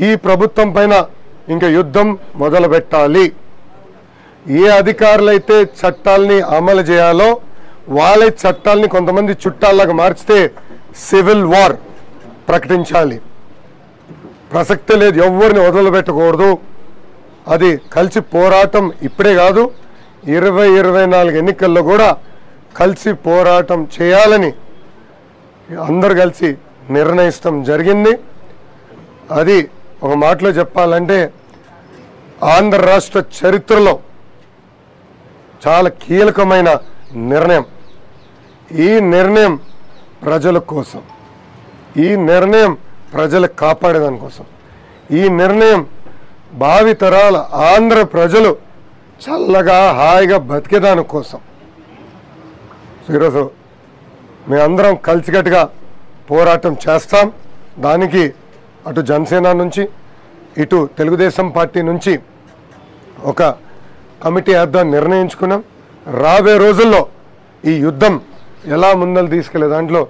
ఈ ప్రభుత్వం పైన ఇంకా యుద్ధం మొదలుపెట్టాలి. ఏ అధికారులైతే చట్టాలని అమలు చేయాలో వాళ్ళ చట్టాలని కొంతమంది చుట్టాల్లాగా మార్చితే సివిల్ వార్ ప్రకటించాలి. ప్రసక్తే లేదు, ఎవరిని వదిలిపెట్టకూడదు. అది కలిసి పోరాటం ఇప్పుడే కాదు, 2024 ఎన్నికల్లో కూడా కలిసి పోరాటం చేయాలని అందరు కలిసి నిర్ణయిస్తాం జరిగింది. అది ఒక మాటలో చెప్పాలంటే ఆంధ్ర రాష్ట్ర చరిత్రలో చాలా కీలకమైన నిర్ణయం. ఈ నిర్ణయం ప్రజల కోసం, ఈ నిర్ణయం ప్రజలు కాపాడేదాని కోసం, ఈ నిర్ణయం భావితరాల ఆంధ్ర ప్రజలు చల్లగా హాయిగా బతికేదాని కోసం. ఈరోజు మేమందరం కలిసికట్టుగా పోరాటం చేస్తాం. దానికి అటు జనసేన నుంచి ఇటు తెలుగుదేశం పార్టీ నుంచి ఒక కమిటీ వేద్దామని నిర్ణయించుకున్నాం. రాబోయే రోజుల్లో ఈ యుద్ధం ఎలా ముందలు తీసుకెళ్లే దాంట్లో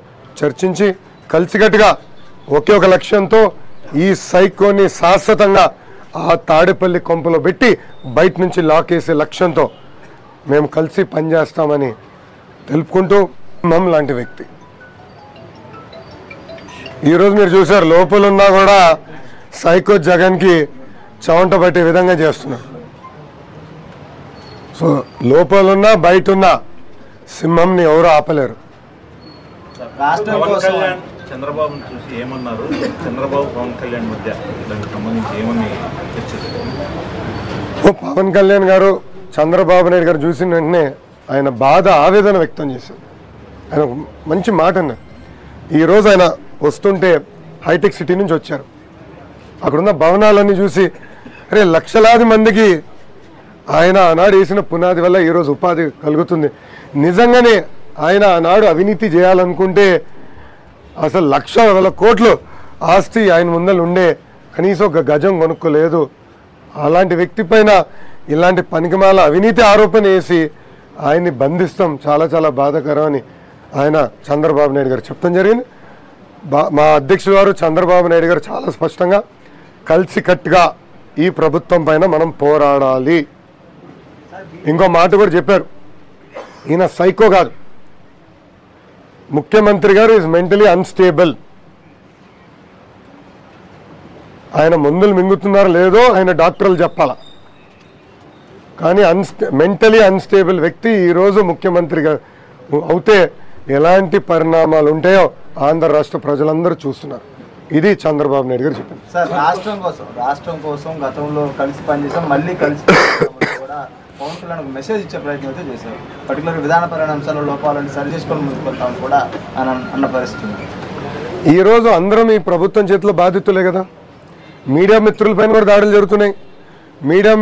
చర్చించి కలిసికట్టుగా ఒకే ఒక లక్ష్యంతో ఈ సైకోని శాశ్వతంగా ఆ తాడేపల్లి కొంపలో పెట్టి బయట నుంచి లాకేసే లక్ష్యంతో మేము కలిసి పనిచేస్తామని తెలుపుకుంటూ మమ్ లాంటి వ్యక్తి ఈరోజు మీరు చూసారు, లోపల ఉన్నా కూడా సైకో జగన్కి చవంట పట్టే విధంగా చేస్తున్నారు. సో లోపలున్నా బయట ఉన్న సింహంని ఎవరు ఆపలేరు. చంద్రబాబుని చూసి ఏమన్నారు? చంద్రబాబు పవన్ కళ్యాణ్ మధ్య దానికి సంబంధించి ఏమని చర్చ? పవన్ కళ్యాణ్ గారు చంద్రబాబు నాయుడు గారు చూసిన వెంటనే ఆయన బాధ ఆవేదన వ్యక్తం చేశారు. ఆయన మంచి మాట అన్నారు. ఈరోజు ఆయన వస్తుంటే హైటెక్ సిటీ నుంచి వచ్చారు. అక్కడున్న భవనాలన్నీ చూసి అరే లక్షలాది మందికి ఆయన ఆనాడు వేసిన పునాది వల్ల ఈరోజు ఉపాధి కలుగుతుంది. నిజంగానే ఆయన ఆనాడు అవినీతి చేయాలనుకుంటే అసలు లక్షల కోట్లు ఆస్తి ఆయన ముందర ఉండే, కనీసం ఒక గజం కొనుక్కోలేదు. అలాంటి వ్యక్తి పైన ఇలాంటి పనికిమాల అవినీతి ఆరోపణ వేసి ఆయన్ని బంధిస్తాం చాలా చాలా బాధాకరం అని ఆయన చంద్రబాబు నాయుడు గారు చెప్తాం జరిగింది. మా అధ్యక్షుడు గారు చంద్రబాబు నాయుడు గారు చాలా స్పష్టంగా కలిసికట్టుగా ఈ ప్రభుత్వం పైన మనం పోరాడాలి. ఇంకో మాట కూడా చెప్పారు, ఈయన సైకో కాదు, ముఖ్యమంత్రి గారు ఈజ్ మెంటలీ అన్స్టేబుల్. ఆయన మందులు మింగుతున్నారో లేదో ఆయన డాక్టర్లు చెప్పాల, కానీ మెంటలీ అన్స్టేబుల్ వ్యక్తి ఈరోజు ముఖ్యమంత్రిగా అవుతే ఎలాంటి పరిణామాలు ఉంటాయో ఆంధ్ర రాష్ట్ర ప్రజలందరూ చూస్తున్నారు. ఇది చంద్రబాబు నాయుడు గారు చెప్పింది. సార్ రాష్ట్రం కోసం గతంలో కలిసి పనిచేసాం, మళ్ళీ కలిసి కూడా పవన్ కళ్యాణ్ మెసేజ్ ఇచ్చే ప్రయత్నం అయితే చేశారు. పర్టికులర్ విధానపరమైన అంశాల్లో లోపాలను సరి చేసుకొని ముందుకెళ్తామని కూడా అన్న పరిస్థితి. ఈరోజు అందరం ఈ ప్రభుత్వం చేతిలో బాధితులే కదా. మీడియా మిత్రులపైన కూడా దాడులు జరుగుతున్నాయి. మీడియా